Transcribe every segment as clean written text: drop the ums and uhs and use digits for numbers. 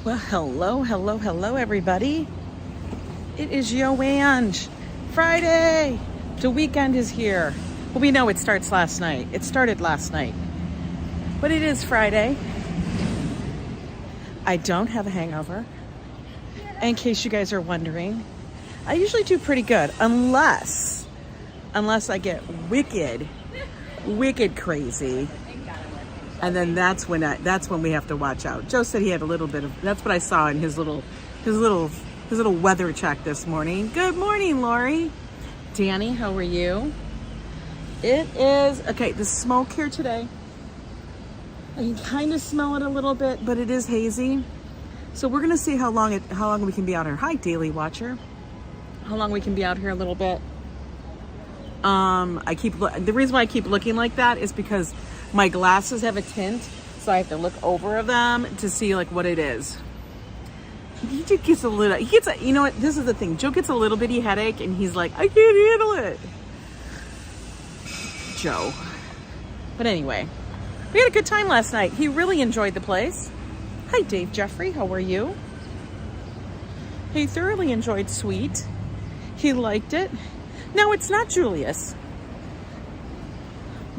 Well, hello, everybody. It is YO Ang Friday. The weekend is here. Well, we know it starts last night. It started last night. But it is Friday. I don't have a hangover. In case you guys are wondering, I usually do pretty good unless I get wicked crazy. And then that's when we have to watch out. Joe said he had a little bit of, that's what I saw in his little weather check this morning. Good morning, Lori. Danny, how are you? It is, okay, the smoke here today, I can kind of smell it a little bit, but it is hazy. So we're gonna see how long we can be out here. Hi, Daily Watcher. How long we can be out here a little bit. The reason why I keep looking like that is because my glasses have a tint, so I have to look over them to see like what it is. He just gets you know what, this is the thing. Joe gets a little bitty headache and he's like, I can't handle it. Joe. But anyway, we had a good time last night. He really enjoyed the place. Hi, Dave Jeffrey, how are you? He thoroughly enjoyed Sweet. He liked it. Now, it's not Julius,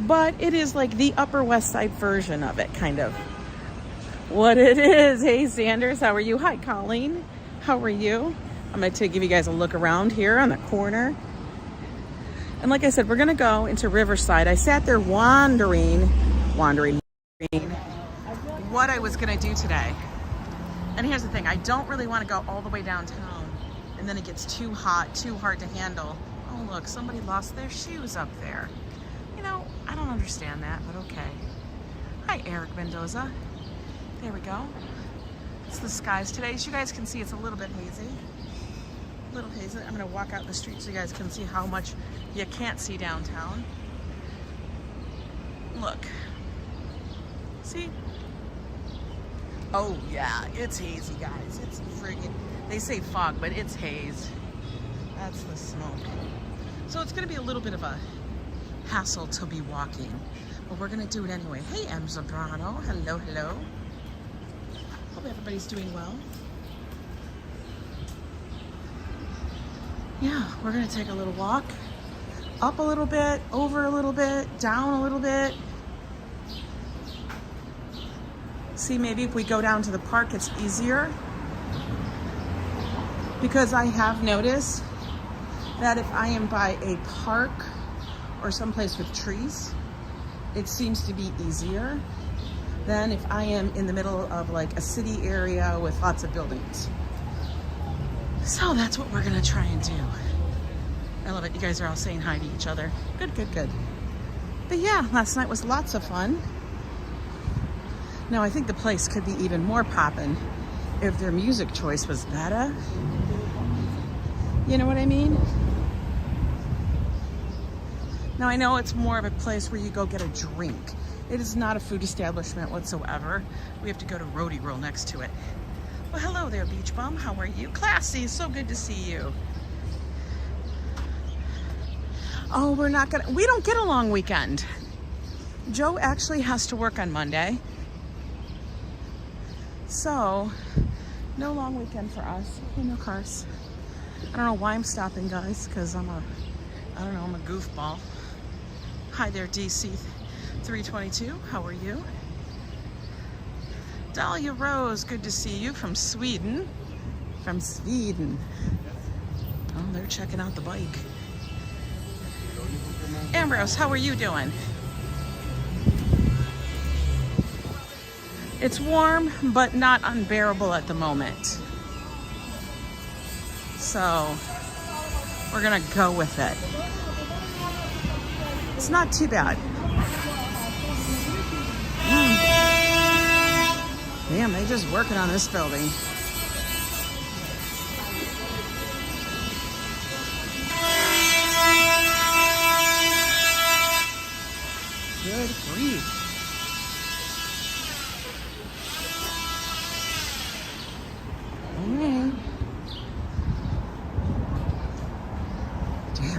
but it is like the Upper West Side version of it, kind of. What it is. Hey, Sanders, how are you? Hi, Colleen. How are you? I'm going to give you guys a look around here on the corner. And like I said, we're going to go into Riverside. I sat there wondering what I was going to do today. And here's the thing. I don't really want to go all the way downtown. And then it gets too hot, too hard to handle. Oh, look, somebody lost their shoes up there. You know, I don't understand that, but okay. Hi, Eric Mendoza. There we go. It's the skies today. As you guys can see, it's a little bit hazy. A little hazy. I'm going to walk out in the street so you guys can see how much you can't see downtown. Look. See? Oh, yeah. It's hazy, guys. It's friggin'... They say fog, but it's haze. That's the smoke. So it's going to be a little bit of a hassle to be walking, but we're going to do it anyway. Hey, M. Zabrano. Hello. Hope everybody's doing well. Yeah, we're going to take a little walk. Up a little bit, over a little bit, down a little bit. See, maybe if we go down to the park, it's easier. Because I have noticed that if I am by a park or someplace with trees, it seems to be easier than if I am in the middle of like a city area with lots of buildings. So that's what we're gonna try and do. I love it. You guys are all saying hi to each other. Good. But yeah, last night was lots of fun. Now I think the place could be even more poppin' if their music choice was better. You know what I mean? Now I know it's more of a place where you go get a drink. It is not a food establishment whatsoever. We have to go to Roadie Roll next to it. Well, hello there, Beach Bum. How are you? Classy, so good to see you. Oh, we don't get a long weekend. Joe actually has to work on Monday. So, no long weekend for us. Okay, no cars. I don't know why I'm stopping, guys, because I'm a goofball. Hi there, DC 322. How are you? Dahlia Rose, good to see you from Sweden. Oh, they're checking out the bike. Ambrose, how are you doing? It's warm, but not unbearable at the moment. So, we're gonna go with it. It's not too bad. Damn, they're just working on this building. Good grief.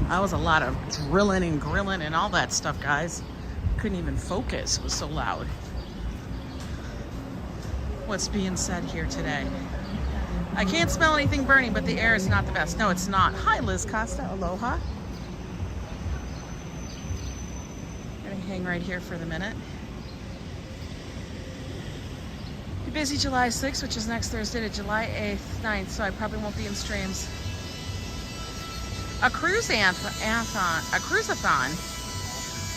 That was a lot of drilling and grilling and all that stuff, guys. Couldn't even focus. It was so loud. what's being said here today. I can't smell anything burning, but the air is not the best. No, it's not. Hi, Liz Costa. Aloha. I'm gonna hang right here for the minute. Be busy July 6th, which is next Thursday, to July 8th, 9th, so I probably won't be in streams. A cruise-a-thon.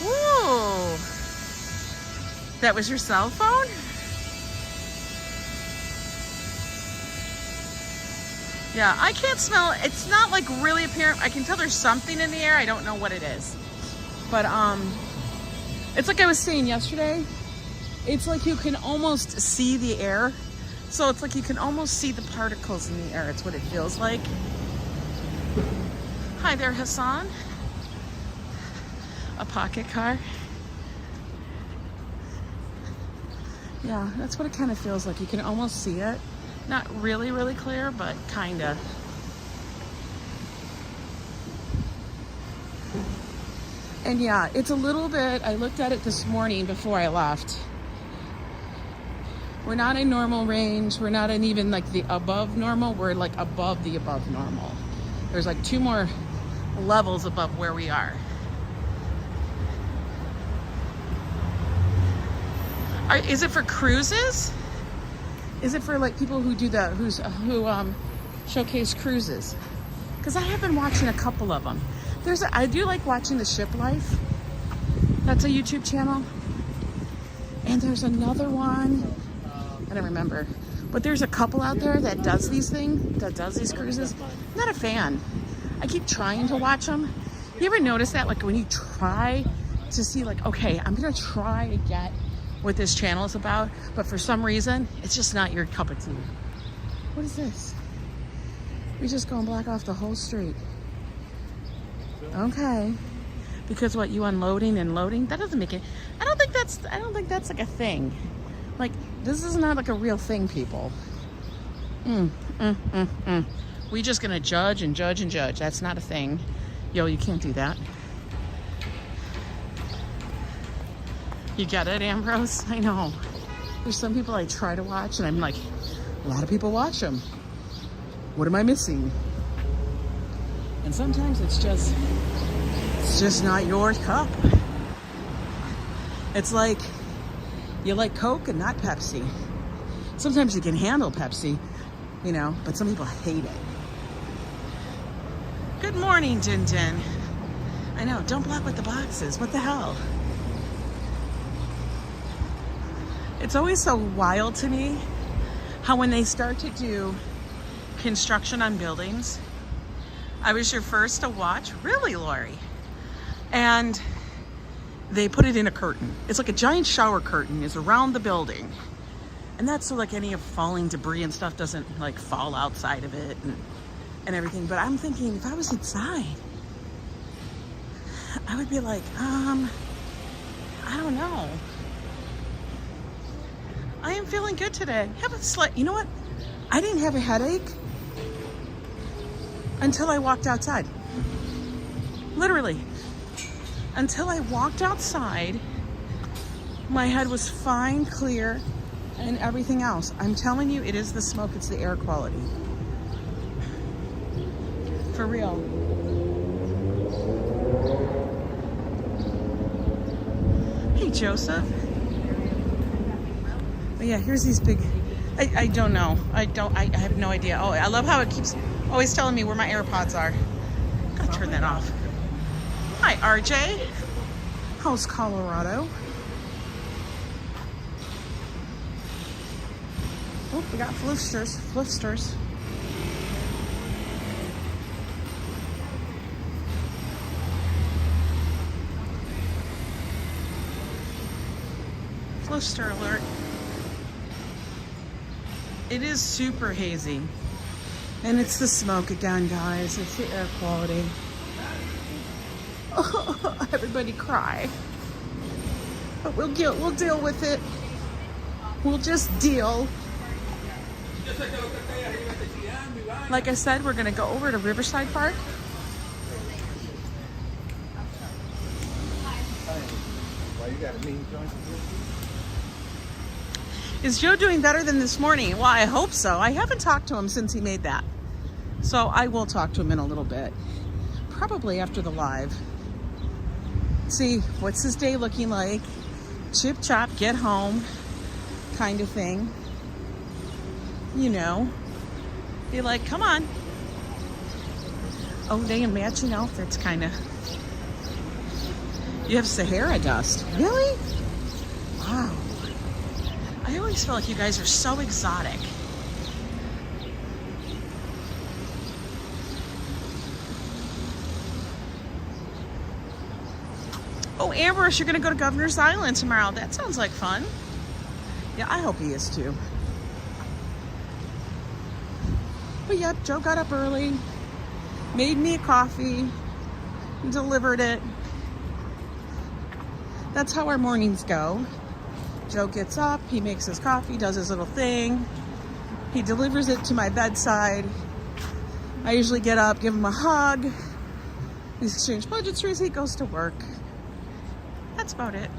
Ooh. That was your cell phone? Yeah, I can't smell, it's not like really apparent. I can tell there's something in the air. I don't know what it is. But it's like I was saying yesterday, it's like you can almost see the air. So it's like you can almost see the particles in the air. It's what it feels like. Hi there, Hassan. A pocket car. Yeah, that's what it kind of feels like. You can almost see it. Not really, really clear, but kinda. And yeah, it's a little bit, I looked at it this morning before I left. We're not in normal range. We're not in even like the above normal. We're like above the above normal. There's like 2 more levels above where we are. Is it for cruises? Is it for like people who do the, who showcase cruises? Because I have been watching a couple of them. I do like watching the Ship Life. That's a YouTube channel. And there's another one, I don't remember. But there's a couple out there that does these things, that does these cruises. I'm not a fan. I keep trying to watch them. You ever notice that? Like when you try to see like, okay, I'm gonna try to get what this channel is about, but for some reason, it's just not your cup of tea. What is this? We just go and block off the whole street. Okay. Because what, you unloading and loading? That doesn't make it, I don't think that's like a thing. Like, this is not like a real thing, people. We just gonna judge and judge and judge. That's not a thing. Yo, you can't do that. You get it, Ambrose? I know. There's some people I try to watch and I'm like, a lot of people watch them. What am I missing? And sometimes it's just not your cup. It's like, you like Coke and not Pepsi. Sometimes you can handle Pepsi, you know, but some people hate it. Good morning, Din Din. I know, don't block with the boxes. What the hell? It's always so wild to me how when they start to do construction on buildings, I was your first to watch, really, Lori? And they put it in a curtain. It's like a giant shower curtain is around the building. And that's so like any of falling debris and stuff doesn't like fall outside of it and everything. But I'm thinking if I was inside, I would be like, I don't know. I am feeling good today. Have a slight, you know what? I didn't have a headache until I walked outside. Literally. Until I walked outside, my head was fine, clear, and everything else. I'm telling you, it is the smoke, it's the air quality. For real. Hey, Joseph. But yeah, here's these big, I don't know. I have no idea. Oh, I love how it keeps always telling me where my AirPods are. I'm gonna turn that off. Hi, RJ. How's Colorado? Oh, we got flifters. Flifters. Flifter alert. It is super hazy. And it's the smoke again, guys. It's the air quality. Oh, everybody cry. But we'll deal with it. We'll just deal. Like I said, we're gonna go over to Riverside Park. Is Joe doing better than this morning? Well, I hope so. I haven't talked to him since he made that. So I will talk to him in a little bit. Probably after the live. See, what's his day looking like? Chip chop, get home kind of thing. You know. Be like, come on. Oh, they in matching outfits, kind of. You have Sahara dust. Really? Wow. I always feel like you guys are so exotic. Oh, Ambrose, you're going to go to Governor's Island tomorrow. That sounds like fun. Yeah, I hope he is too. But yep, Joe got up early, made me a coffee, delivered it. That's how our mornings go. Joe gets up, he makes his coffee, does his little thing. He delivers it to my bedside. I usually get up, give him a hug. We exchange pleasantries, he goes to work. That's about it.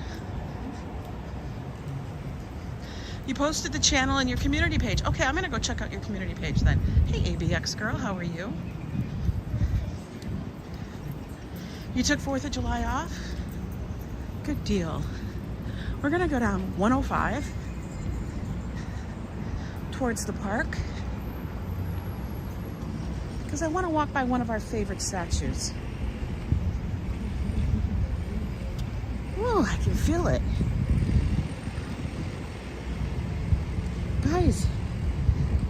You posted the channel and your community page. Okay, I'm gonna go check out your community page then. Hey, ABX girl, how are you? You took 4th of July off? Good deal. We're gonna go down 105 towards the park because I want to walk by one of our favorite statues. Oh, I can feel it. Guys,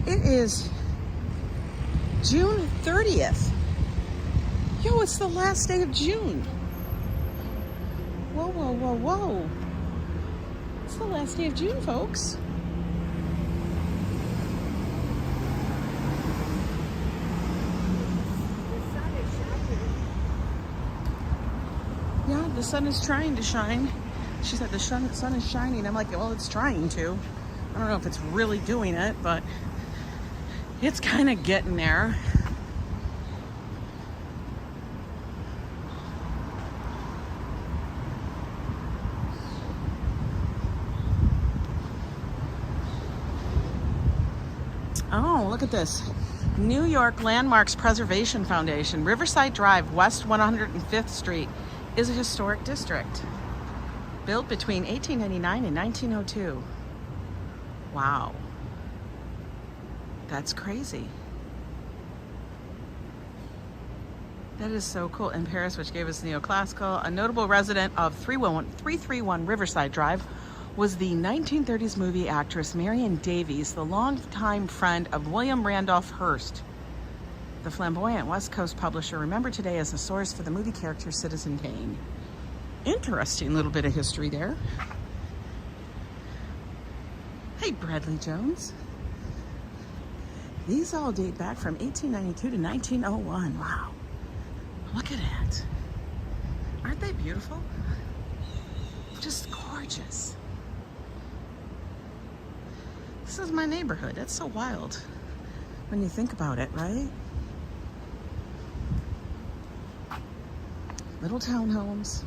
it is June 30th. Yo, it's the last day of June. Whoa, whoa, whoa, whoa. It's the last day of June, folks. Yeah, the sun is trying to shine. She said the sun is shining. I'm like, well, it's trying to. I don't know if it's really doing it, but it's kind of getting there. Oh, look at this. New York Landmarks Preservation Foundation, Riverside Drive, West 105th Street, is a historic district. Built between 1899 and 1902. Wow. That's crazy. That is so cool. In Paris, which gave us neoclassical, a notable resident of 331 Riverside Drive was the 1930s movie actress Marion Davies, the longtime friend of William Randolph Hearst, the flamboyant West Coast publisher, remembered today as the source for the movie character Citizen Kane. Interesting little bit of history there. Hey, Bradley Jones. These all date back from 1892 to 1901. Wow. Look at it. Aren't they beautiful? Just gorgeous. This is my neighborhood. That's so wild when you think about it, right? Little townhomes.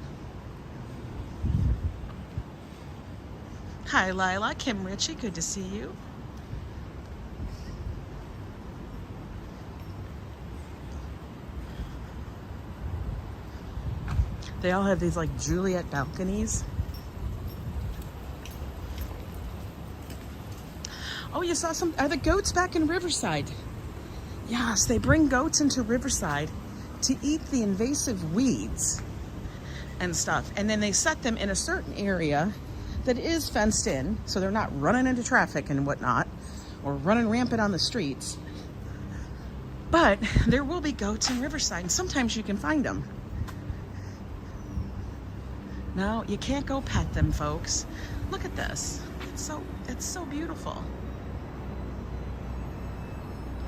Hi, Lila. Kim Ritchie. Good to see you. They all have these like Juliet balconies. Oh, you saw some, are the goats back in Riverside? Yes, they bring goats into Riverside to eat the invasive weeds and stuff. And then they set them in a certain area that is fenced in, so they're not running into traffic and whatnot, or running rampant on the streets. But there will be goats in Riverside, and sometimes you can find them. No, you can't go pet them, folks. Look at this. It's so beautiful.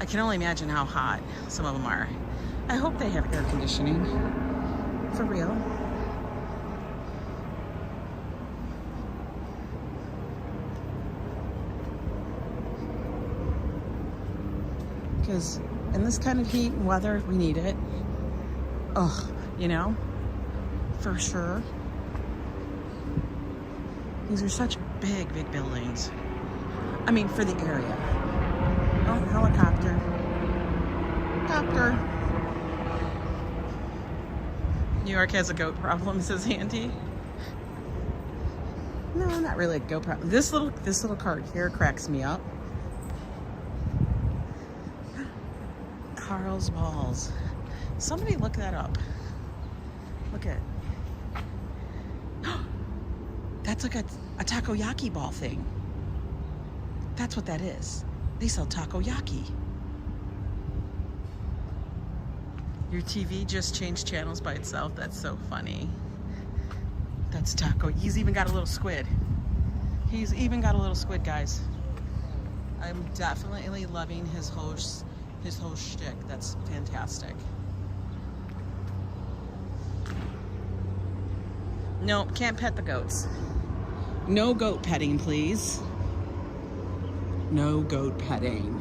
I can only imagine how hot some of them are. I hope they have air conditioning. For real. Because in this kind of heat and weather, we need it. Oh, you know, for sure. These are such big, big buildings. I mean, for the area. Oh, helicopter. Helicopter. New York has a goat problem, says Andy. No, not really a goat problem. This little cart here cracks me up. Carl's Balls. Somebody look that up. Look at it. That's like a takoyaki ball thing. That's what that is. They sell takoyaki. Your TV just changed channels by itself. That's so funny. That's taco. He's even got a little squid. He's even got a little squid, guys. I'm definitely loving his whole shtick. That's fantastic. Nope, can't pet the goats. No goat petting, please. No goat petting.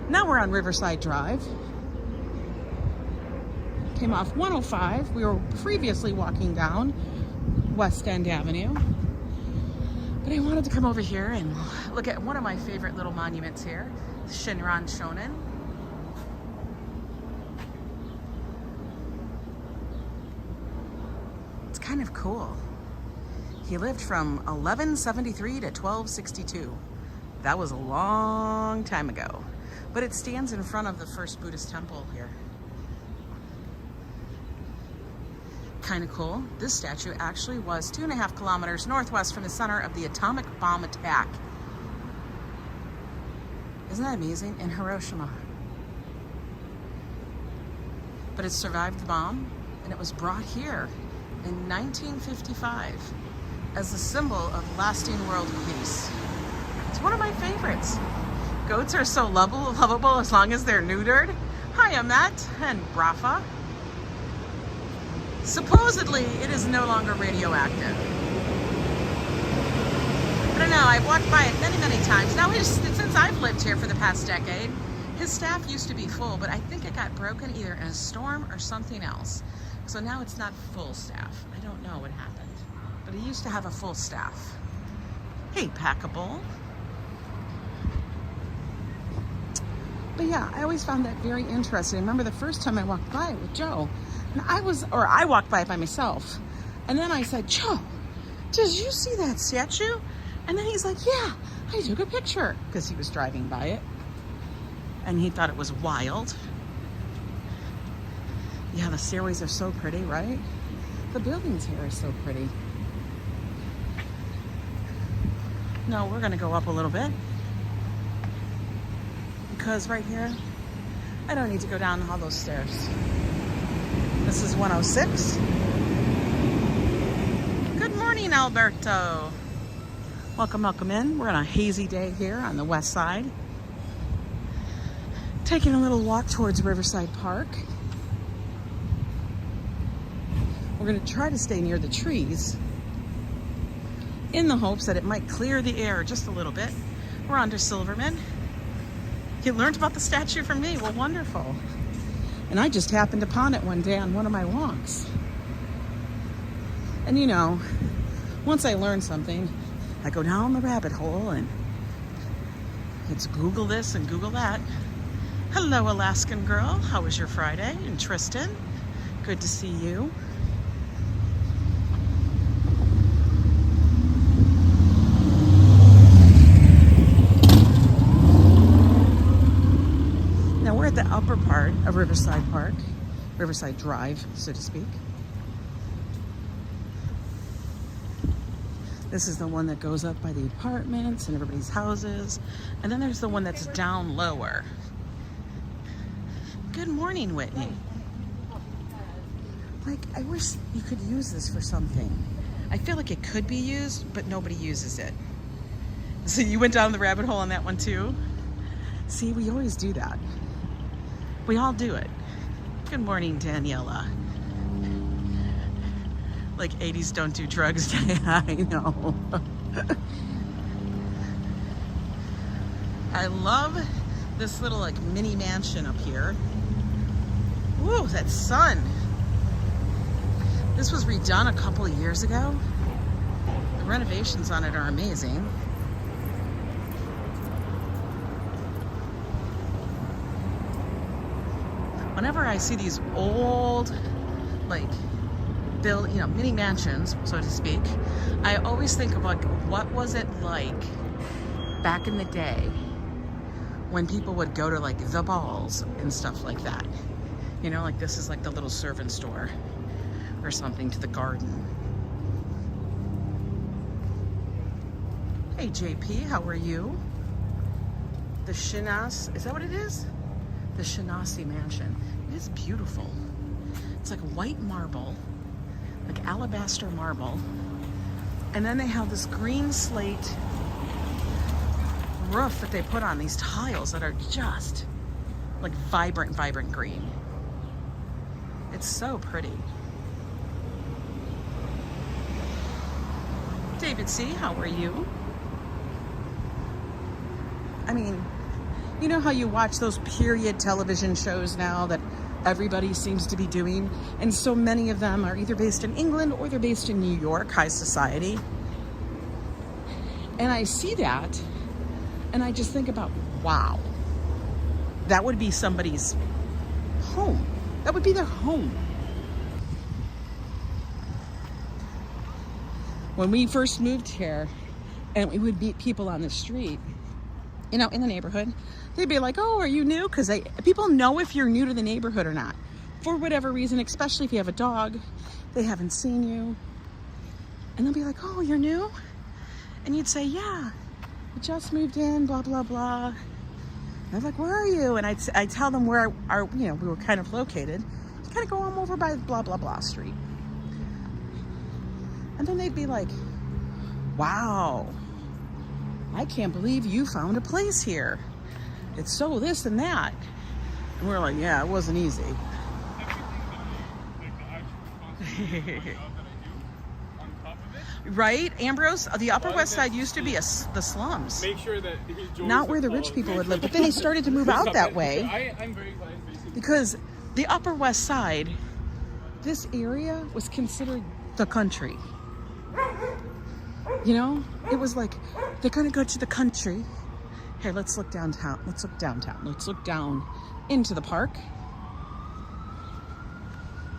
Now we're on Riverside Drive. Came off 105. We were previously walking down West End Avenue. But I wanted to come over here and look at one of my favorite little monuments here, Shinran Shonen. It's kind of cool. He lived from 1173 to 1262. That was a long time ago. But it stands in front of the first Buddhist temple here. Kind of cool. This statue actually was 2.5 kilometers northwest from the center of the atomic bomb attack. Isn't that amazing? In Hiroshima. But it survived the bomb, and it was brought here in 1955 as a symbol of lasting world peace. It's one of my favorites. Goats are so lovable as long as they're neutered. Hi, Amet and Rafa. Supposedly, it is no longer radioactive. I don't know, I've walked by it many times. Now, since I've lived here for the past decade, his staff used to be full, but I think it got broken either in a storm or something else. So now it's not full staff. I don't know what happened, but he used to have a full staff. Hey, Packable. But yeah, I always found that very interesting. I remember the first time I walked by it with Joe, and I walked by it by myself. And then I said, Joe, did you see that statue? And then he's like, yeah, I took a picture, because he was driving by it. And he thought it was wild. Yeah, the stairways are so pretty, right? The buildings here are so pretty. No, we're gonna go up a little bit. Because right here, I don't need to go down all those stairs. This is 106. Good morning, Alberto. Welcome in. We're on a hazy day here on the west side. Taking a little walk towards Riverside Park. We're going to try to stay near the trees in the hopes that it might clear the air just a little bit. We're on to Silverman. You learned about the statue from me. Well, wonderful. And I just happened upon it one day on one of my walks. And you know, once I learn something, I go down the rabbit hole and it's Google this and Google that. Hello, Alaskan girl. How was your Friday? And Tristan, good to see you. Now we're at the upper part of Riverside Park, Riverside Drive, so to speak. This is the one that goes up by the apartments and everybody's houses. And then there's the one that's down lower. Good morning, Whitney. Like, I wish you could use this for something. I feel like it could be used, but nobody uses it. So you went down the rabbit hole on that one too? See, we always do that. We all do it. Good morning, Daniela. Like 80s don't do drugs. I know. I love this little like mini mansion up here. Woo, that sun. This was redone a couple of years ago. The renovations on it are amazing. Whenever I see these old, like, built, you know, mini mansions, so to speak, I always think of, like, what was it like back in the day when people would go to, like, the balls and stuff like that. You know, like, this is like the little servant store or something to the garden. Hey, JP, how are you? The Shinas, is that what it is? The Shinasi Mansion. It is beautiful. It's like white marble, like alabaster marble. And then they have this green slate roof that they put on these tiles that are just like vibrant, vibrant green. It's so pretty. David C., how are you? I mean, you know how you watch those period television shows now that everybody seems to be doing? And so many of them are either based in England or they're based in New York, high society. And I see that and I just think about, wow, that would be somebody's home. That would be their home. When we first moved here and we would meet people on the street, you know, in the neighborhood, they'd be like, oh, are you new? Because people know if you're new to the neighborhood or not. For whatever reason, especially if you have a dog, they haven't seen you. And they'll be like, oh, you're new? And you'd say, yeah, we just moved in, blah, blah, blah. And they're like, where are you? And I'd tell them where we were kind of located. Just kind of go on over by blah, blah, blah street. And then they'd be like, wow, I can't believe you found a place here. It's so this and that. And we're like, yeah, it wasn't easy. Right, Ambrose? The Upper West Side used to be the slums. Make sure that not where the rich people would live. But then they started to move out that way. I'm very glad because the Upper West Side, this area was considered the country. You know, it was like, they're gonna go to the country. Here, let's look downtown. Let's look downtown. Let's look down into the park.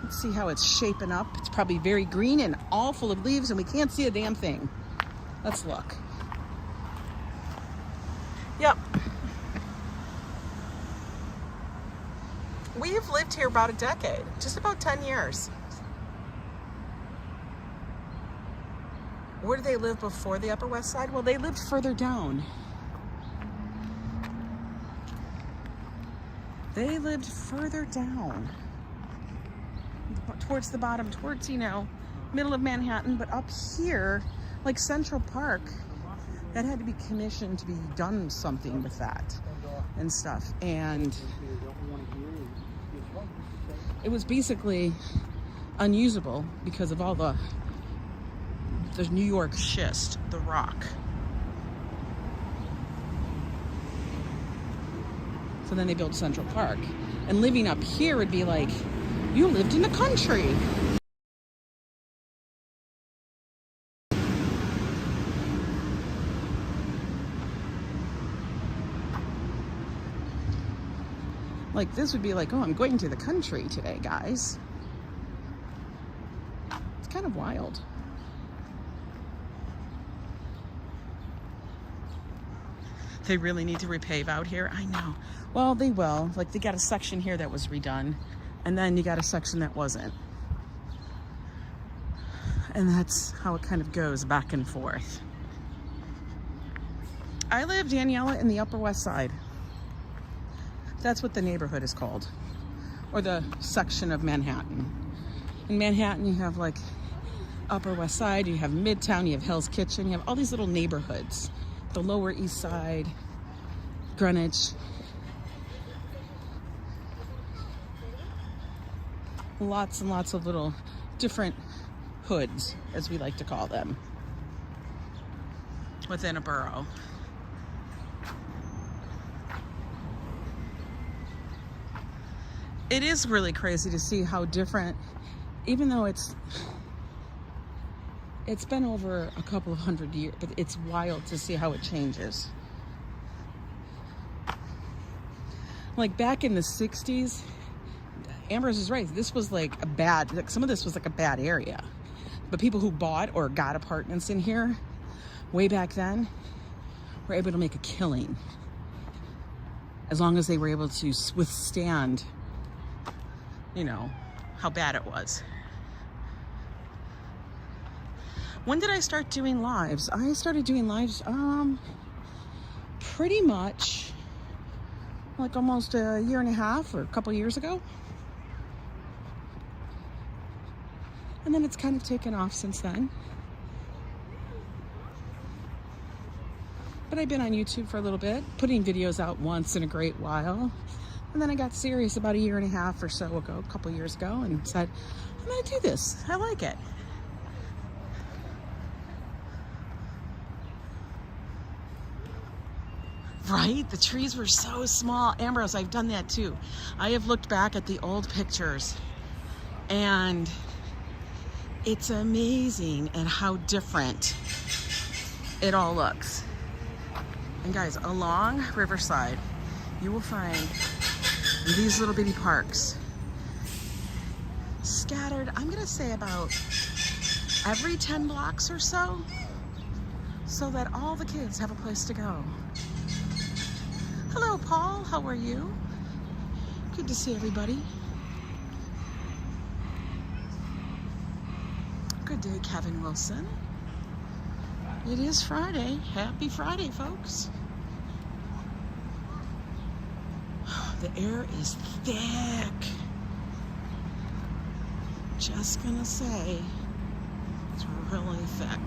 Let's see how it's shaping up. It's probably very green and all full of leaves and we can't see a damn thing. Let's look. Yep. We've lived here about a decade, just about 10 years. Where did they live before the Upper West Side? Well, they lived further down. They lived further down. Towards the bottom, towards, you know, middle of Manhattan, but up here, like Central Park, that had to be commissioned to be done something with that and stuff. And it was basically unusable because of all the New York schist, the rock. So then they built Central Park. And living up here would be like, you lived in the country. Like this would be like, oh, I'm going to the country today, guys. It's kind of wild. They really need to repave out here. I know. Well, they will. Like they got a section here that was redone. And then you got a section that wasn't. And that's how it kind of goes back and forth. I live, Daniela, in the Upper West Side. That's what the neighborhood is called. Or the section of Manhattan. In Manhattan, you have like Upper West Side, you have Midtown, you have Hell's Kitchen, you have all these little neighborhoods. The Lower East Side, Greenwich. Lots and lots of little different hoods, as we like to call them, within a borough. It is really crazy to see how different, even though it's It's been over a couple of 100 years, but it's wild to see how it changes. Like back in the 60s, Ambrose is right. This was like a bad, like some of this was like a bad area. But people who bought or got apartments in here way back then were able to make a killing. As long as they were able to withstand, you know, how bad it was. When did I start doing lives? I started doing lives pretty much like almost a year and a half or a couple years ago. And then it's kind of taken off since then. But I've been on YouTube for a little bit, putting videos out once in a great while. And then I got serious about a year and a half or so ago, a couple years ago, and said, I'm gonna do this. I like it. Right? The trees were so small. Ambrose, I've done that too. I have looked back at the old pictures and it's amazing at how different it all looks. And guys, along Riverside, you will find these little bitty parks scattered, I'm gonna say about every 10 blocks or so that all the kids have a place to go. Hello, Paul. How are you? Good to see everybody. Good day, Kevin Wilson. It is Friday. Happy Friday, folks. The air is thick. Just gonna say, it's really thick.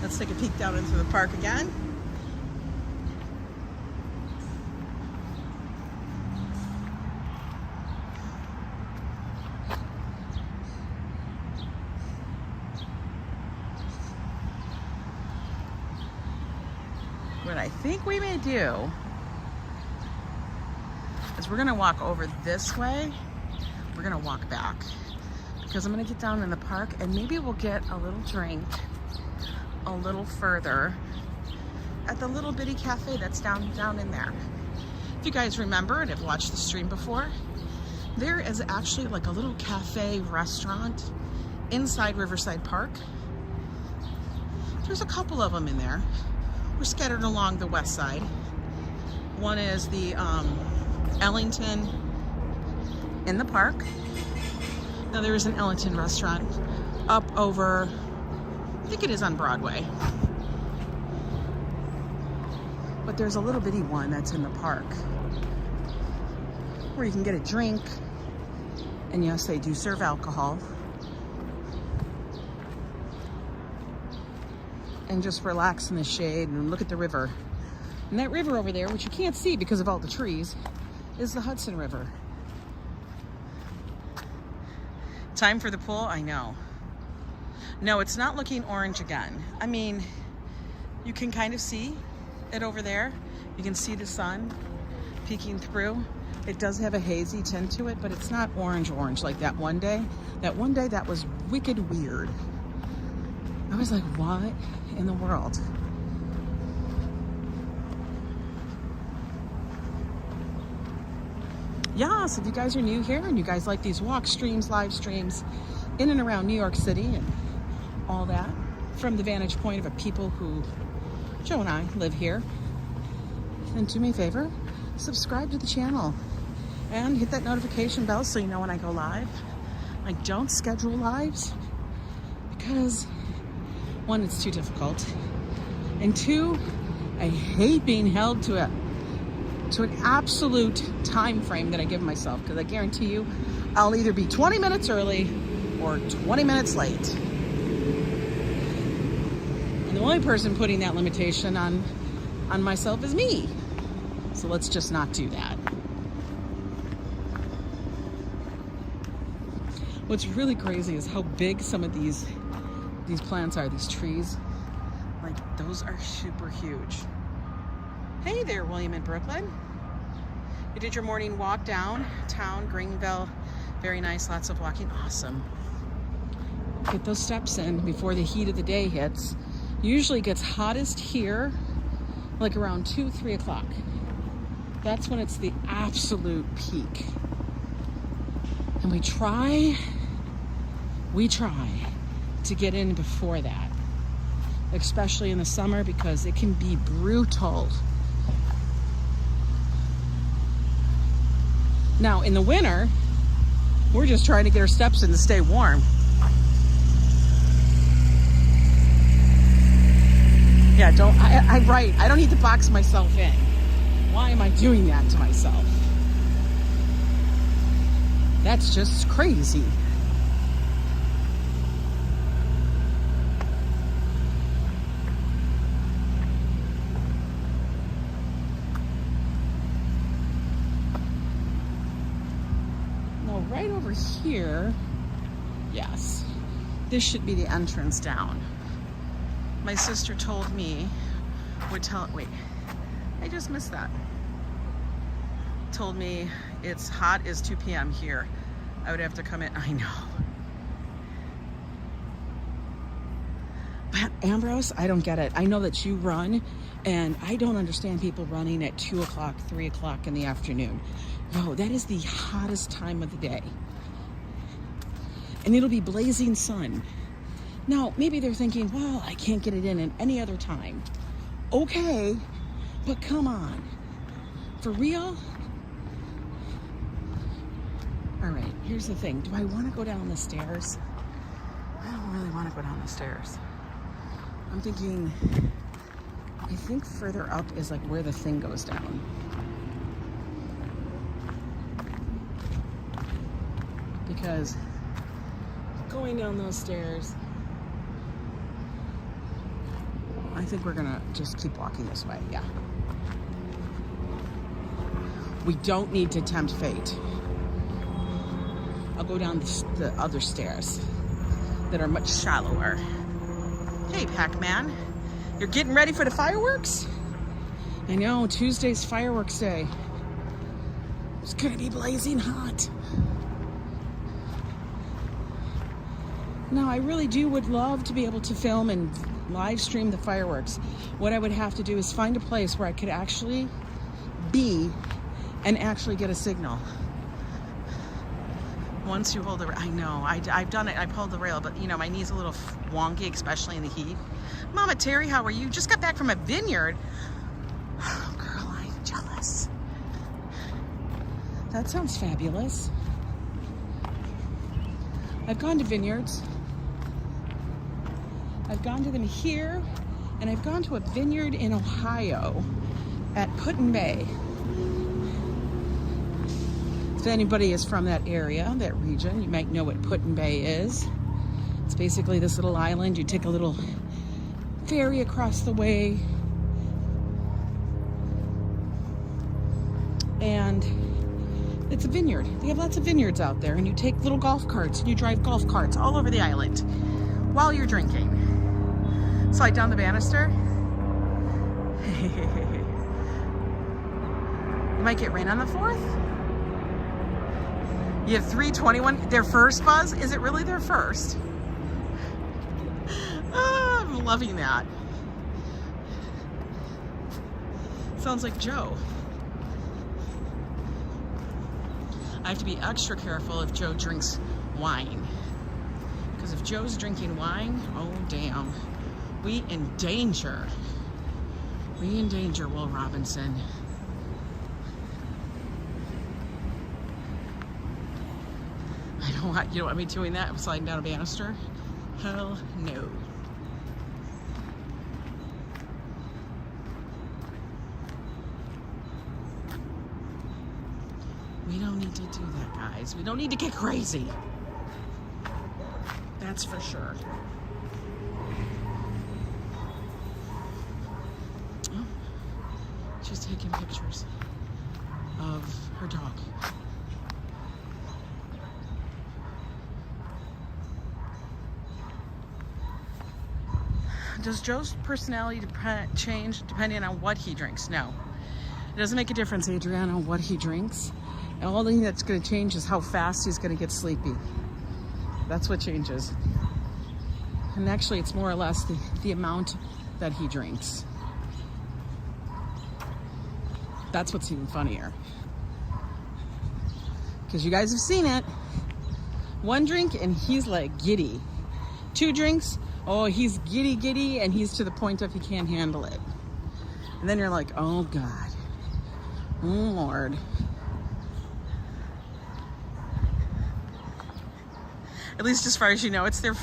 Let's take a peek down into the park again. What I think we may do is we're gonna walk over this way. We're gonna walk back because I'm gonna get down in the park and maybe we'll get a little drink a little further at the little bitty cafe that's down in there. If you guys remember and have watched the stream before, there is actually like a little cafe restaurant inside Riverside Park. There's a couple of them in there. We're scattered along the west side. One is the Ellington in the park. Now there is an Ellington restaurant up over, I think it is on Broadway. But there's a little bitty one that's in the park where you can get a drink. And yes, they do serve alcohol. And just relax in the shade and look at the river. And that river over there, which you can't see because of all the trees, is the Hudson River. Time for the pool? I know. No, it's not looking orange again. I mean, you can kind of see it over there. You can see the sun peeking through. It does have a hazy tint to it, but it's not orange like that one day. That one day, that was wicked weird. I was like, what in the world? Yeah, so if you guys are new here and you guys like these walk streams, live streams in and around New York City and all that from the vantage point of a people who, Joe and I, live here, then do me a favor, subscribe to the channel and hit that notification bell so you know when I go live. I don't schedule lives because one, it's too difficult, and two, I hate being held to an absolute time frame that I give myself, because I guarantee you I'll either be 20 minutes early or 20 minutes late. And the only person putting that limitation on myself is me. So let's just not do that. What's really crazy is how big some of these these plants are, these trees. Like, those are super huge. Hey there, William in Brooklyn. You did your morning walk downtown, Greenville. Very nice, lots of walking, awesome. Get those steps in before the heat of the day hits. Usually gets hottest here, like around 2, 3 o'clock. That's when it's the absolute peak. And we try to get in before that, especially in the summer, because it can be brutal. Now in the winter, we're just trying to get our steps in to stay warm. Yeah, I don't need to box myself in. Why am I doing that to myself? That's just crazy. Now, right over here, yes, this should be the entrance down. My sister told me, wait, I just missed that. Told me it's hot as 2 p.m. here. I would have to come in, I know. But Ambrose, I don't get it. I know that you run, and I don't understand people running at 2 o'clock, 3 o'clock in the afternoon. Yo, that is the hottest time of the day. And it'll be blazing sun. Now, maybe they're thinking, well, I can't get it in any other time. Okay, but come on. For real? All right, here's the thing. Do I want to go down the stairs? I don't really want to go down the stairs. I'm thinking, I think further up is like where the thing goes down. Because going down those stairs, I think we're gonna just keep walking this way, yeah. We don't need to tempt fate. I'll go down the other stairs that are much shallower. Hey, Pac-Man, you're getting ready for the fireworks? I know, Tuesday's fireworks day. It's gonna be blazing hot. Now, I really would love to be able to film and live stream the fireworks. What I would have to do is find a place where I could actually be and actually get a signal. Once you hold the, I know, I've done it, I pulled the rail, but you know, my knee's a little wonky, especially in the heat. Mama Terry, how are you? Just got back from a vineyard. Oh, girl, I'm jealous. That sounds fabulous. I've gone to vineyards. I've gone to them here, and I've gone to a vineyard in Ohio at Put-in-Bay. If anybody is from that area, that region, you might know what Put-in-Bay is. It's basically this little island. You take a little ferry across the way, and it's a vineyard. They have lots of vineyards out there, and you take little golf carts and you drive golf carts all over the island while you're drinking. Slide down the banister. You might get rain on the 4th. You have 321. Their first, Buzz? Is it really their first? Oh, I'm loving that. Sounds like Joe. I have to be extra careful if Joe drinks wine. Because if Joe's drinking wine, oh damn. We in danger. We in danger, Will Robinson. I don't want, you don't want me doing that? I'm sliding down a banister? Hell no. We don't need to do that, guys. We don't need to get crazy. That's for sure. Oh, she's taking pictures of her dog. Does Joe's personality change depending on what he drinks? No. It doesn't make a difference, Adriana, what he drinks. And all thing that's going to change is how fast he's going to get sleepy. That's what changes. And actually, it's more or less the amount that he drinks. That's what's even funnier. Because you guys have seen it. One drink and he's like giddy. 2 drinks, oh, he's giddy, and he's to the point of he can't handle it. And then you're like, oh God, oh Lord. At least as far as you know, it's their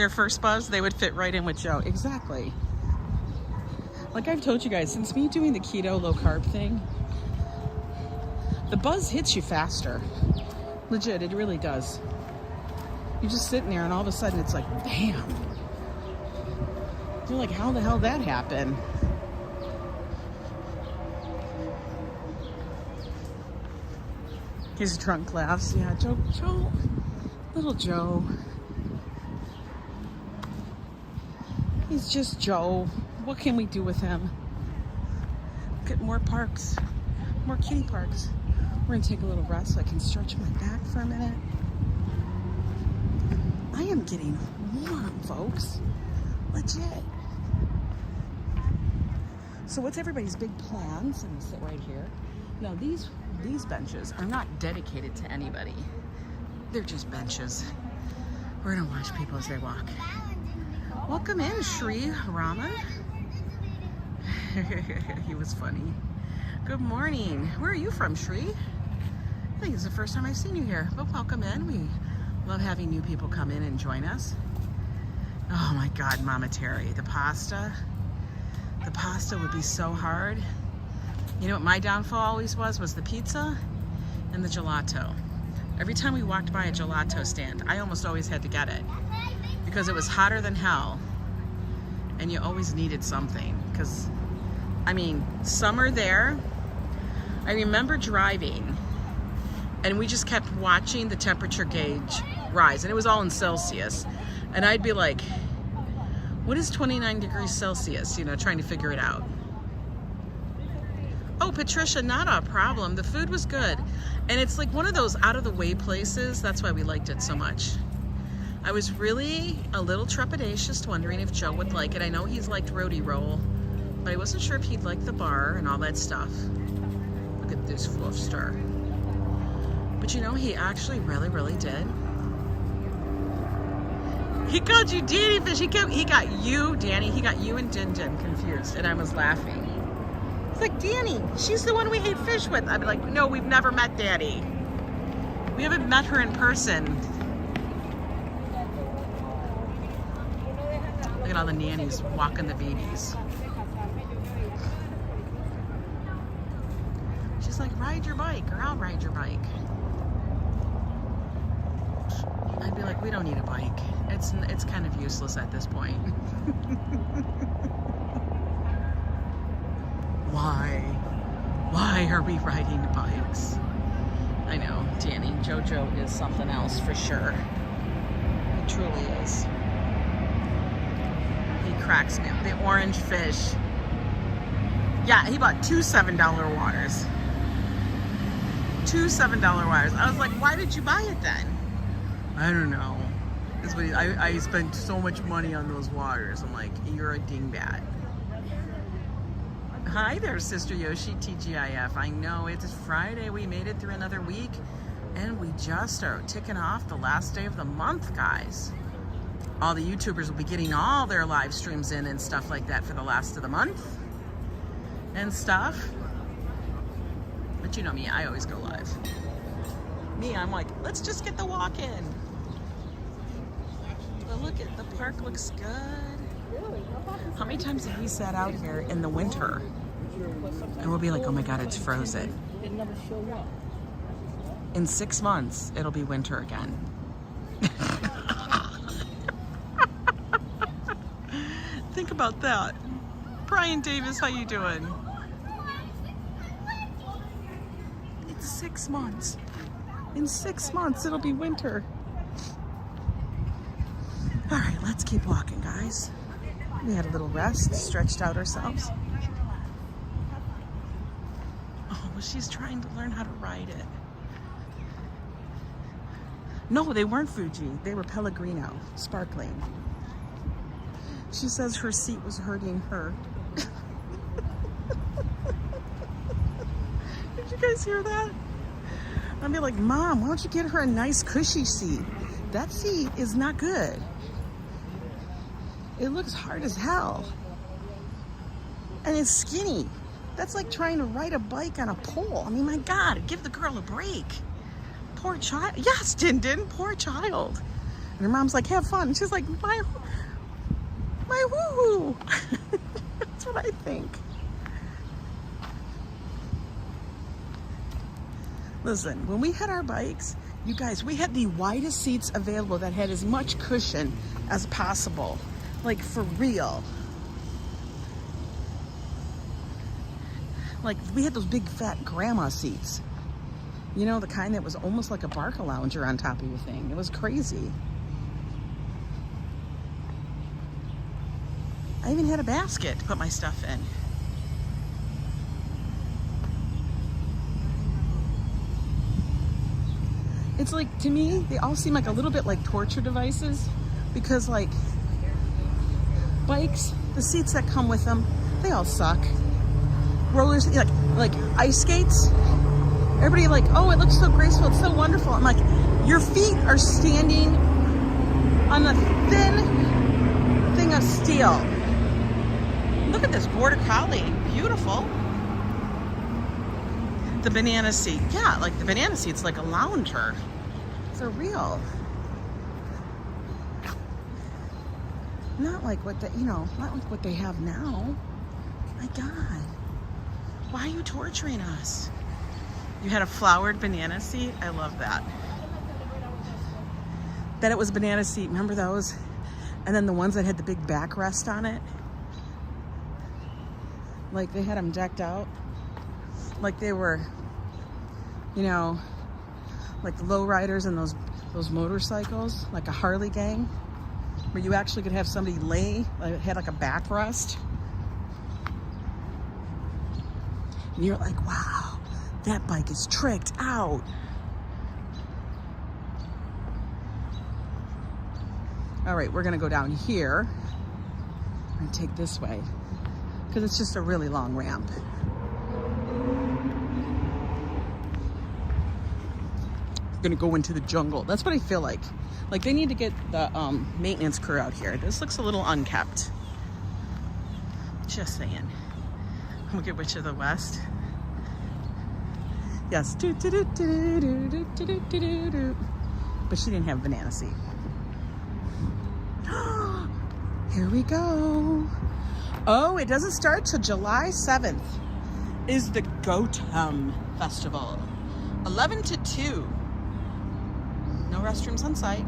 first buzz. They would fit right in with Joe. Exactly. Like I've told you guys, since me doing the keto low carb thing, the buzz hits you faster. Legit, it really does. You're just sitting there and all of a sudden it's like, bam. You're like, how the hell did that happen? His trunk laughs. Yeah, Joe, little Joe. He's just Joe. What can we do with him? Get more parks, more kitty parks. We're gonna take a little rest so I can stretch my back for a minute. I am getting warm, folks. Legit. So what's everybody's big plans? I'm gonna sit right here. Now these benches are not dedicated to anybody. They're just benches. We're gonna watch people as they walk. Welcome in, Shri Raman. He was funny. Good morning. Where are you from, Shri? I think it's the first time I've seen you here, but welcome in. We love having new people come in and join us. Oh my God, Mama Terry, the pasta would be so hard. You know what my downfall always was the pizza and the gelato. Every time we walked by a gelato stand, I almost always had to get it because it was hotter than hell and you always needed something. Because, I mean, summer there, I remember driving and we just kept watching the temperature gauge rise, and it was all in Celsius. And I'd be like, what is 29 degrees Celsius? You know, trying to figure it out. Oh, Patricia, not a problem. The food was good. And it's like one of those out of the way places. That's why we liked it so much. I was really a little trepidatious, wondering if Joe would like it. I know he's liked Roti Roll, but I wasn't sure if he'd like the bar and all that stuff. Look at this fluffster. But you know, he actually really did. He called you Danny Fish. He got you, Danny. He got you and Din Din confused, and I was laughing. It's like, Danny, she's the one we ate fish with. I'd be like, no, we've never met Danny. We haven't met her in person. Look at all the nannies walking the babies. She's like, ride your bike, or I'll ride your bike. I'd be like, we don't need a bike. It's kind of useless at this point. Why are we riding bikes? I know, Danny, JoJo is something else for sure. He truly is. He cracks me up. The orange fish. Yeah, he bought 2 $7 waters. 2 $7 waters. I was like, why did you buy it then? I don't know. I spent so much money on those waters. I'm like, you're a dingbat. Hi there, Sister Yoshi, TGIF. I know it's Friday. We made it through another week, and we just are ticking off the last day of the month, guys. All the YouTubers will be getting all their live streams in and stuff like that for the last of the month and stuff. But you know me, I always go live. Me, I'm like, let's just get the walk in. But look at the park, looks good. How many times have we sat out here in the winter and we'll be like, oh my God, it's frozen. In 6 months, it'll be winter again. Think about that. Brian Davis, how you doing? It's 6 months. In 6 months, it'll be winter. All right, let's keep walking, guys. We had a little rest, stretched out ourselves. Oh, well, she's trying to learn how to ride it. No, they weren't Fuji. They were Pellegrino, sparkling. She says her seat was hurting her. Did you guys hear that? I'd be like, Mom, why don't you get her a nice cushy seat? That seat is not good. It looks hard as hell. And it's skinny. That's like trying to ride a bike on a pole. I mean, my God, give the girl a break. Poor child. Yes, Din, poor child. And her mom's like, have fun. She's like, my woo-hoo. That's what I think. Listen, when we had our bikes, you guys, we had the widest seats available that had as much cushion as possible. Like, for real. Like, we had those big fat grandma seats. You know, the kind that was almost like a Barca lounger on top of your thing. It was crazy. I even had a basket to put my stuff in. It's like, to me, they all seem like a little bit like torture devices because, like, bikes, the seats that come with them, they all suck. Rollers, like ice skates. Everybody like, oh, it looks so graceful, it's so wonderful. I'm like, your feet are standing on a thin thing of steel. Look at this border collie, beautiful. The banana seat, yeah, like the banana seat's like a lounger. For real. Not like what they, not like what they have now. My God, why are you torturing us? You had a flowered banana seat. I love that. Then it was a banana seat. Remember those? And then the ones that had the big backrest on it. Like they had them decked out. Like they were, like the lowriders and those motorcycles, like a Harley gang, where you actually could have somebody lay, like had like a backrest. And you're like, wow, that bike is tricked out. All right, we're gonna go down here and take this way because it's just a really long ramp. We're gonna go into the jungle. That's what I feel like. Like they need to get the maintenance crew out here. This looks a little unkept. Just saying. Look at Witch of the West. Yes. But she didn't have a banana seat. Here we go. Oh, it doesn't start till July 7th. Is the Gotham Festival. 11 to 2. No restrooms on site.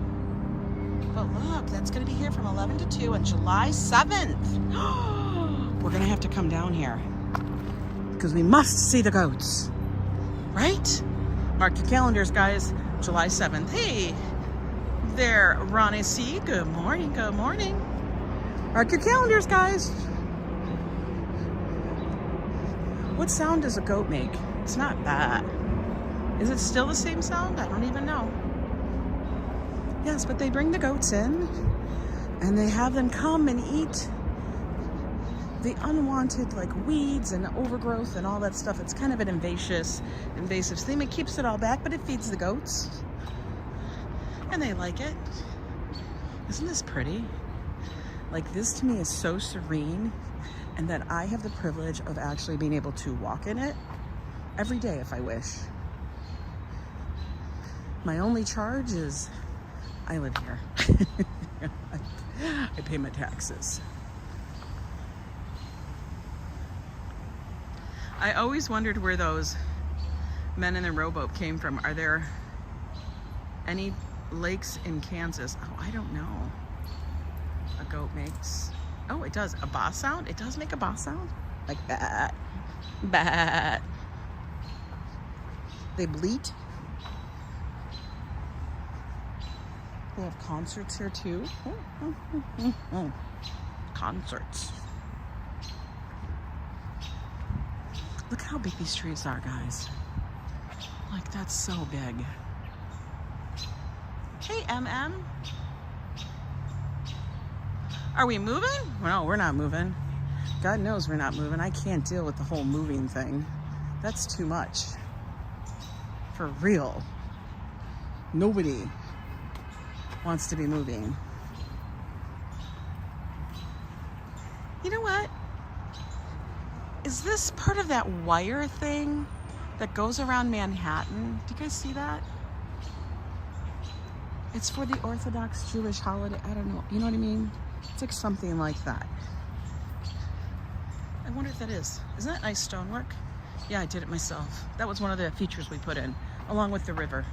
But look, that's going to be here from 11 to 2 on July 7th. We're going to have to come down here because we must see the goats. Right? Mark your calendars, guys. July 7th. Hey there, Ronnie C. Good morning. Good morning. Mark your calendars, guys. What sound does a goat make? It's not that. Is it still the same sound? I don't even know. Yes, but they bring the goats in and they have them come and eat the unwanted like weeds and overgrowth and all that stuff. It's kind of an invasive thing. It keeps it all back, but it feeds the goats. And they like it. Isn't this pretty? Like this to me is so serene, and that I have the privilege of actually being able to walk in it every day if I wish. My only charge is I live here. I pay my taxes. I always wondered where those men in the rowboat came from. Are there any lakes in Kansas? Oh, I don't know. A goat makes, oh, it does a baa sound. It does make a baa sound, like that. Bat. They bleat. They have concerts here too. concerts. Look how big these trees are, guys. Like, that's so big. Hey, MM. Are we moving? No, we're not moving. God knows we're not moving. I can't deal with the whole moving thing. That's too much. For real. Nobody wants to be moving. You know what? Is this part of that wire thing that goes around Manhattan? Do you guys see that? It's for the Orthodox Jewish holiday. I don't know. You know what I mean? It's like something like that. I wonder if that is. Isn't that nice stonework? Yeah, I did it myself. That was one of the features we put in, along with the river.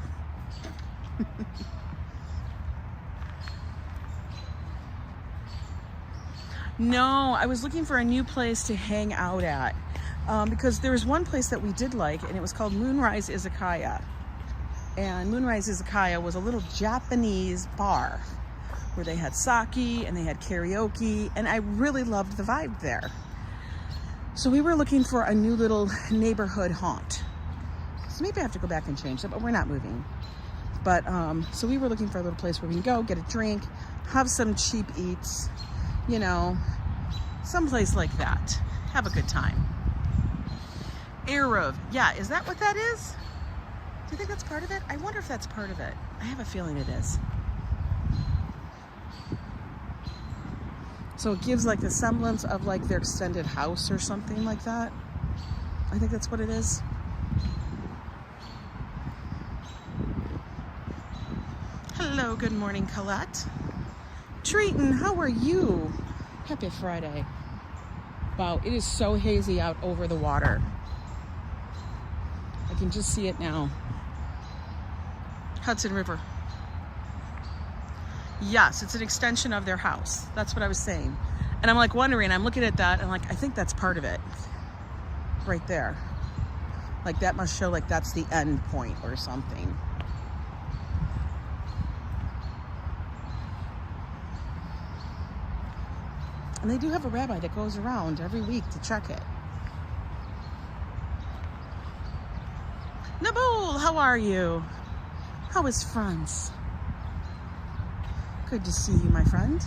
No, I was looking for a new place to hang out at because there was one place that we did like, and it was called Moonrise Izakaya. And Moonrise Izakaya was a little Japanese bar where they had sake and they had karaoke, and I really loved the vibe there. So we were looking for a new little neighborhood haunt. So maybe I have to go back and change that, but we're not moving. But so we were looking for a little place where we can go, get a drink, have some cheap eats, you know, someplace like that. Have a good time. Eruv. Yeah, is that what that is? Do you think that's part of it? I wonder if that's part of it. I have a feeling it is. So it gives like the semblance of like their extended house or something like that. I think that's what it is. Hello, good morning, Colette. Treatin', how are you? Happy Friday. Wow, it is so hazy out over the water. I can just see it now. Hudson River. Yes, it's an extension of their house. That's what I was saying. And I'm like wondering, I'm looking at that and like, I think that's part of it. Right there. Like that must show like that's the end point or something. And they do have a rabbi that goes around every week to check it. Nabul, how are you? How is France? Good to see you, my friend.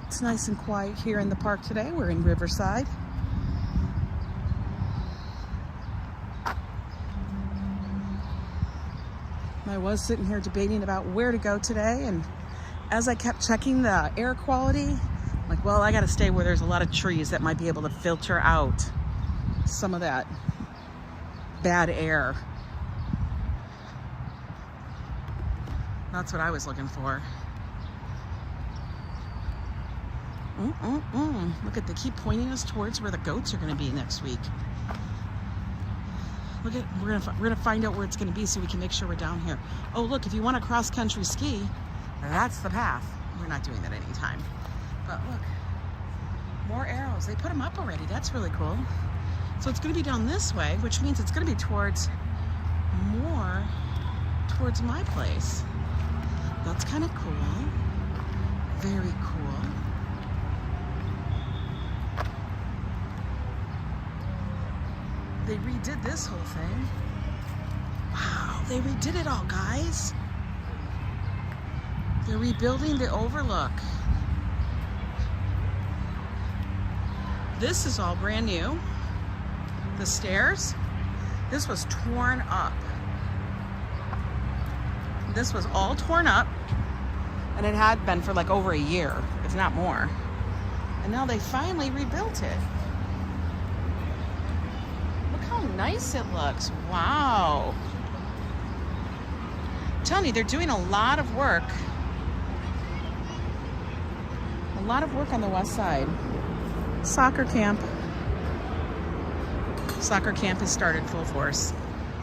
It's nice and quiet here in the park today. We're in Riverside. I was sitting here debating about where to go today, and as I kept checking the air quality, I'm like, well, I gotta stay where there's a lot of trees that might be able to filter out some of that bad air. That's what I was looking for. Look at, they keep pointing us towards where the goats are gonna be next week. Look at, we're gonna find out where it's gonna be so we can make sure we're down here. Oh, look, if you want to cross country ski, that's the path. We're not doing that anytime. But look, more arrows. They put them up already. That's really cool. So it's going to be down this way, which means it's going to be towards my place. That's kind of cool. Very cool. They redid this whole thing. Wow, they redid it all, guys. They're rebuilding the overlook. This is all brand new. The stairs, this was torn up. This was all torn up, and it had been for like over a year, if not more. And now they finally rebuilt it. Look how nice it looks. Wow. I'm telling you, they're doing a lot of work. A lot of work on the west side. Soccer camp. Soccer camp has started full force.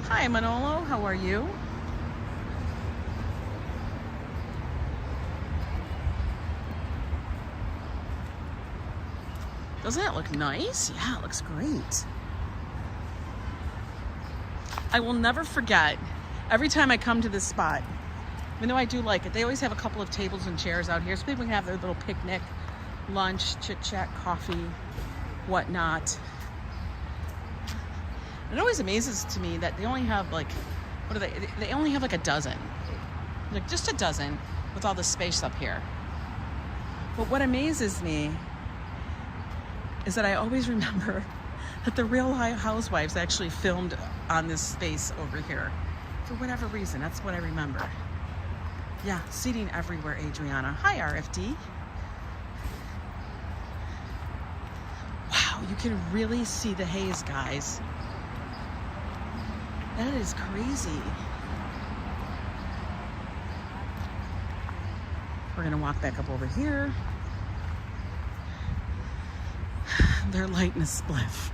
Hi, Manolo. How are you? Doesn't it look nice? Yeah, it looks great. I will never forget, every time I come to this spot, Even though I do like it. They always have a couple of tables and chairs out here so people can have their little picnic, lunch, chit-chat, coffee, whatnot. It always amazes to me that they only have like, what are they? They only have like a dozen. Like just a dozen with all the space up here. But what amazes me is that I always remember that the Real Housewives actually filmed on this space over here. For whatever reason, that's what I remember. Yeah, seating everywhere, Adriana. Hi, RFD. Wow, you can really see the haze, guys. That is crazy. We're gonna walk back up over here. They're lighting a spliff.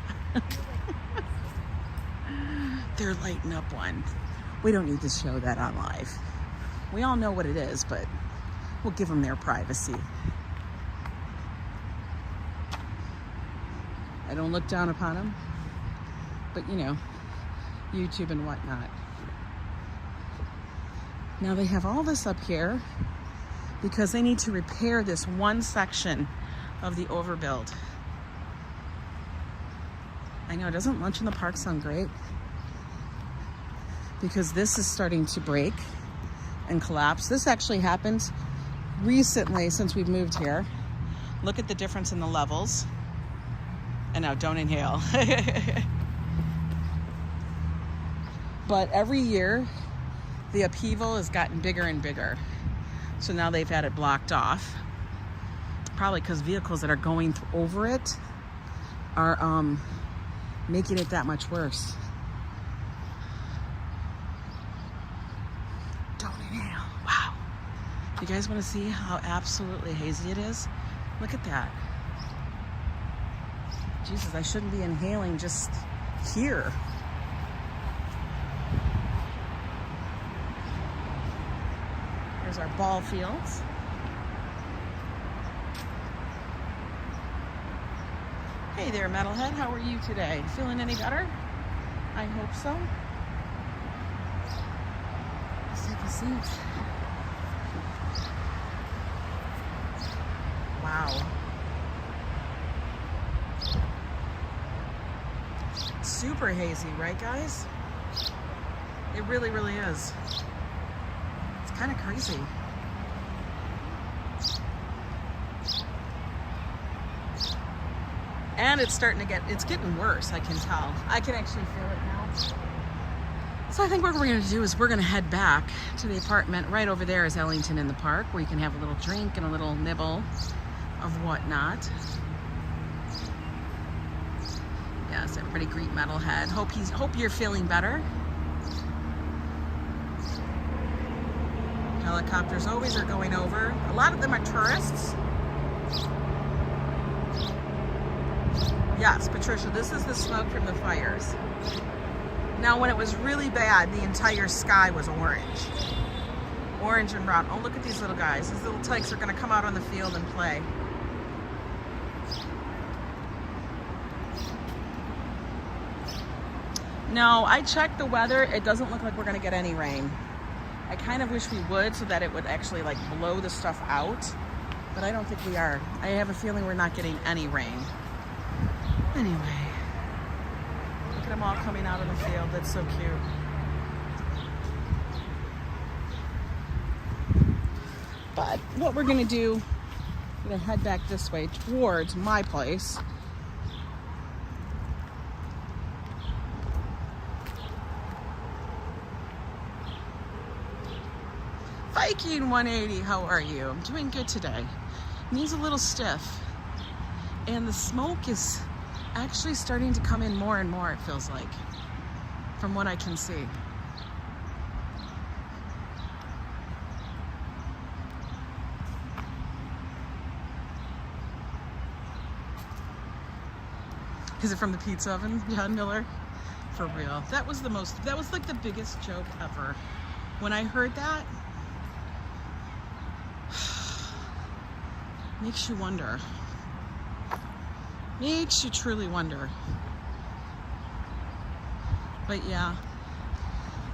They're lighting up one. We don't need to show that on live. We all know what it is, but we'll give them their privacy. I don't look down upon them, but you know, YouTube and whatnot. Now they have all this up here because they need to repair this one section of the overbuild. I know, doesn't lunch in the park sound great? Because this is starting to break and collapse. This actually happened recently since we've moved here. Look at the difference in the levels. And now don't inhale. But every year, the upheaval has gotten bigger and bigger. So now they've had it blocked off. Probably because vehicles that are going over it are making it that much worse. Don't inhale. Wow. You guys want to see how absolutely hazy it is? Look at that. Jesus, I shouldn't be inhaling just here. Here's our ball fields. Hey there, Metalhead. How are you today? Feeling any better? I hope so. Let's take a seat. Wow. Super hazy, right, guys? It really, really is. It's kind of crazy. And it's starting to it's getting worse, I can tell. I can actually feel it now. So I think what we're gonna do is we're gonna head back to the apartment. Right over there is Ellington in the Park, where you can have a little drink and a little nibble of whatnot. Yes, a pretty Greek metalhead. Hope you're feeling better. Helicopters always are going over. A lot of them are tourists. Yes, Patricia, this is the smoke from the fires. Now, when it was really bad, the entire sky was orange. Orange and brown. Oh, look at these little guys. These little tykes are going to come out on the field and play. No, I checked the weather. It doesn't look like we're going to get any rain. I kind of wish we would so that it would actually like blow the stuff out. But I don't think we are. I have a feeling we're not getting any rain. Anyway, look at them all coming out of the field. That's so cute. But what we're gonna do, we're gonna head back this way towards my place. Viking 180, how are you? I'm doing good today. Knee's a little stiff. And the smoke is actually starting to come in more and more, it feels like, from what I can see. Is it from the pizza oven, John Miller? For real. That was like the biggest joke ever. When I heard that, makes you wonder. Makes you truly wonder. But yeah,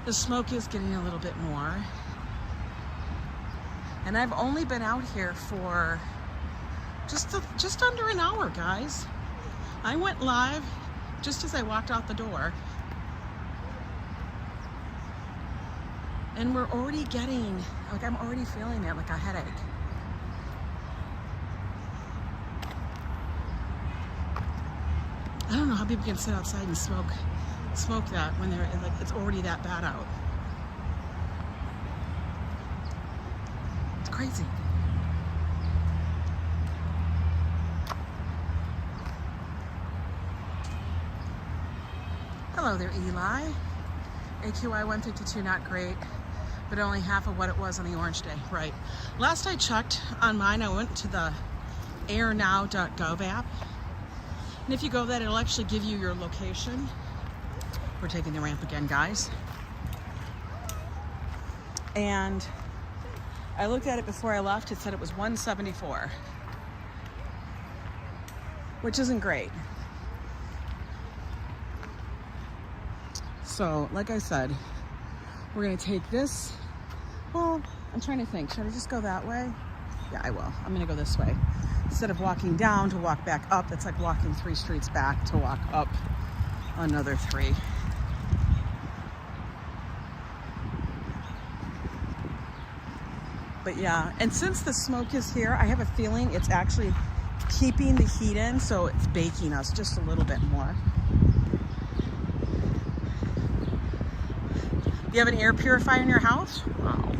the smoke is getting a little bit more. And I've only been out here for just under an hour, guys. I went live just as I walked out the door. And we're already getting, like, I'm already feeling it, like a headache. I don't know how people can sit outside and smoke that when they're like, it's already that bad out. It's crazy. Hello there, Eli. AQI 152, not great, but only half of what it was on the orange day. Right. Last I checked on mine, I went to the airnow.gov app. And if you go that, it'll actually give you your location. We're taking the ramp again, guys. And I looked at it before I left. It said it was 174, which isn't great. So, like I said, we're gonna take this. Well, I'm trying to think. Should I just go that way? Yeah, I will. I'm gonna go this way. Instead of walking down to walk back up, it's like walking 3 streets back to walk up another 3. But yeah, and since the smoke is here, I have a feeling it's actually keeping the heat in, so it's baking us just a little bit more. You have an air purifier in your house? Wow.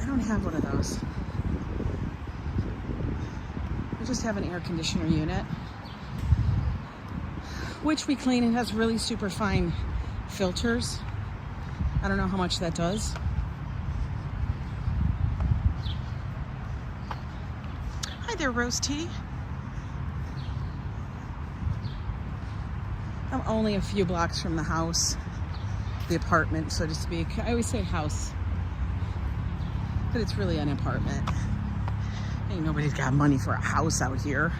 I don't have one of those. I just have an air conditioner unit, which we clean. It has really super fine filters. I don't know how much that does. Hi there, Rose Tea. I'm only a few blocks from the house. The apartment, so to speak. I always say house, but it's really an apartment. Ain't nobody's got money for a house out here.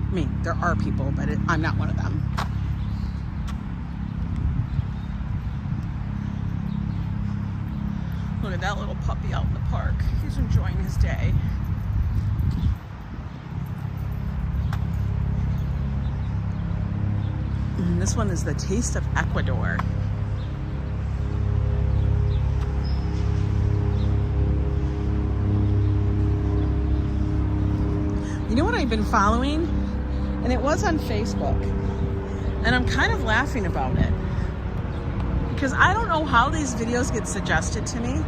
I mean, there are people, but I'm not one of them. Look at that little puppy out in the park. He's enjoying his day. And this one is the Taste of Ecuador. You know what I've been following? And it was on Facebook. And I'm kind of laughing about it. Because I don't know how these videos get suggested to me.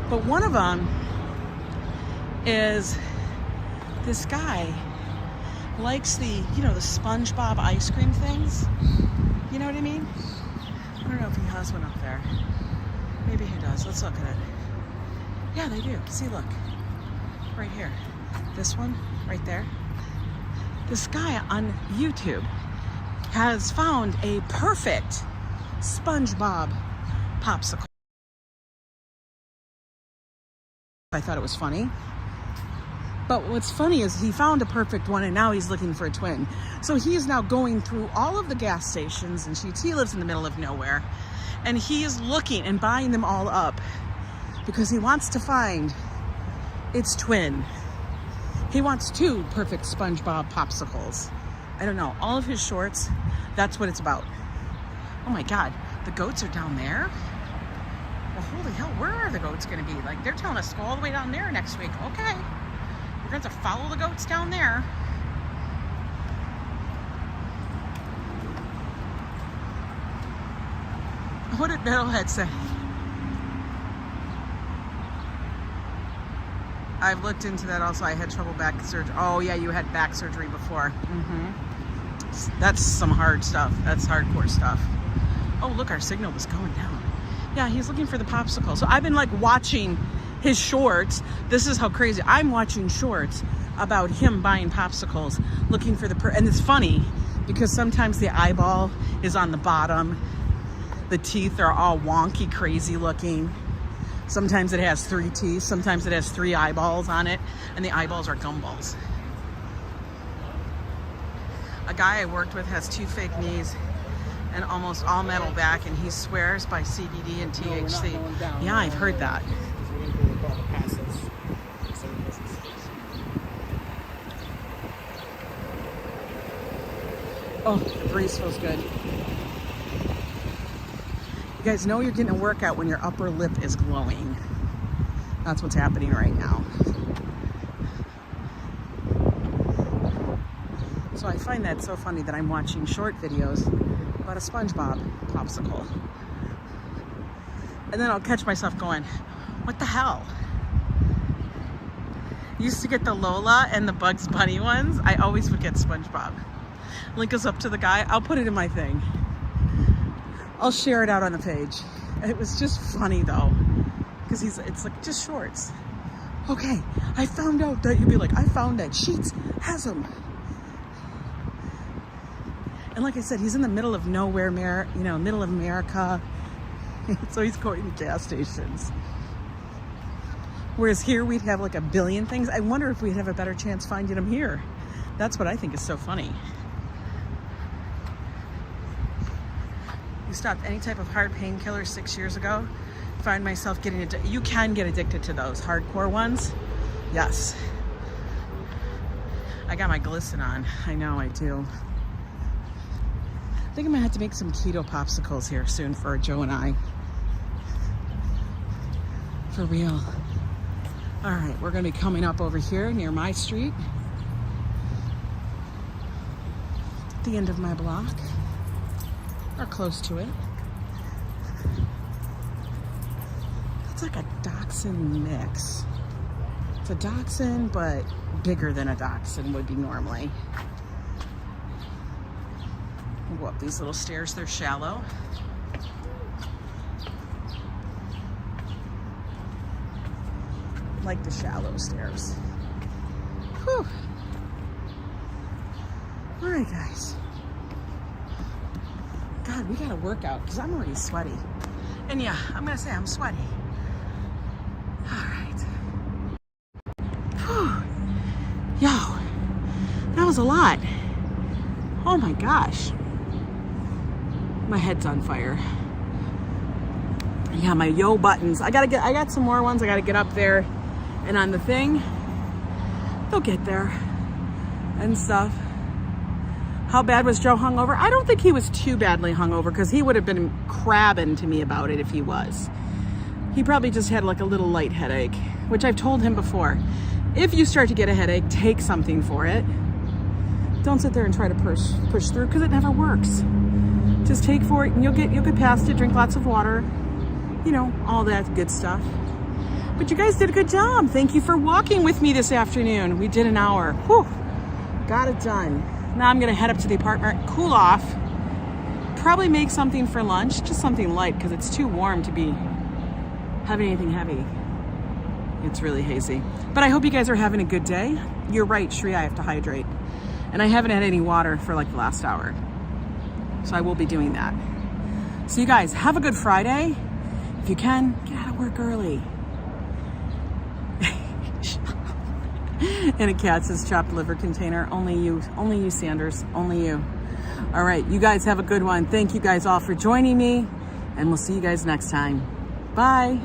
But one of them is this guy likes the, you know, the SpongeBob ice cream things. You know what I mean? I don't know if he has one up there. Maybe he does. Let's look at it. Yeah, they do. See, look. Right here. This one, right there. This guy on YouTube has found a perfect SpongeBob popsicle. I thought it was funny. But what's funny is he found a perfect one and now he's looking for a twin. So he is now going through all of the gas stations, and he lives in the middle of nowhere, and he is looking and buying them all up because he wants to find its twin. He wants 2 perfect SpongeBob popsicles. I don't know, all of his shorts, that's what it's about. Oh my God, the goats are down there? Well, holy hell, where are the goats gonna be? Like, they're telling us to go all the way down there next week. Okay. We're going to have to follow the goats down there. What did Metalhead say? I've looked into that also. I had trouble back surgery. Oh yeah, you had back surgery before. That's some hard stuff. That's hardcore stuff. Oh look, our signal was going down. Yeah, he's looking for the popsicle. So I've been like watching his shorts. This is how crazy. I'm watching shorts about him buying popsicles, looking for the and it's funny because sometimes the eyeball is on the bottom. The teeth are all wonky, crazy looking. Sometimes it has 3 teeth. Sometimes it has 3 eyeballs on it, and the eyeballs are gumballs. A guy I worked with has 2 fake knees and almost all metal back, and he swears by CBD and THC. Yeah, I've heard that. Oh, the breeze feels good. You guys know you're getting a workout when your upper lip is glowing. That's what's happening right now. So I find that so funny that I'm watching short videos about a SpongeBob popsicle. And then I'll catch myself going, what the hell? Used to get the Lola and the Bugs Bunny ones. I always would get SpongeBob. Link us up to the guy. I'll put it in my thing. I'll share it out on the page. It was just funny though, because it's like just shorts. Okay, I found out that, you'd be like, I found that Sheetz has them. And like I said, he's in the middle of nowhere, middle of America. So he's going to gas stations. Whereas here we'd have like a billion things. I wonder if we'd have a better chance finding them here. That's what I think is so funny. You stopped any type of hard painkiller 6 years ago. Find myself getting addicted. You can get addicted to those hardcore ones. Yes. I got my glisten on. I know I do. I think I'm gonna have to make some keto popsicles here soon for Joe and I. For real. All right, we're gonna be coming up over here near my street. At the end of my block. Or close to it. It's like a dachshund mix. It's a dachshund, but bigger than a dachshund would be normally. We'll go up these little stairs, they're shallow. Like the shallow stairs. Whew. All right, guys. God, we gotta work out because I'm already sweaty. And yeah, I'm gonna say I'm sweaty. All right. Whew. Yo, that was a lot. Oh my gosh. My head's on fire. Yeah, my yo buttons. I got some more ones. I gotta get up there and on the thing. They'll get there and stuff. How bad was Joe hungover? I don't think he was too badly hungover because he would have been crabbing to me about it if he was. He probably just had like a little light headache, which I've told him before. If you start to get a headache, take something for it. Don't sit there and try to push through because it never works. Just take for it and you'll get past it. Drink lots of water, all that good stuff. But you guys did a good job. Thank you for walking with me this afternoon. We did an hour. Whew, got it done. Now I'm gonna head up to the apartment, cool off, probably make something for lunch, just something light because it's too warm to be having anything heavy. It's really hazy. But I hope you guys are having a good day. You're right, Shri, I have to hydrate. And I haven't had any water for like the last hour. So I will be doing that. So you guys, have a good Friday. If you can, get out of work early. And a cat says chopped liver container. Only you, Sanders, only you. All right, you guys have a good one. Thank you guys all for joining me, and we'll see you guys next time. Bye.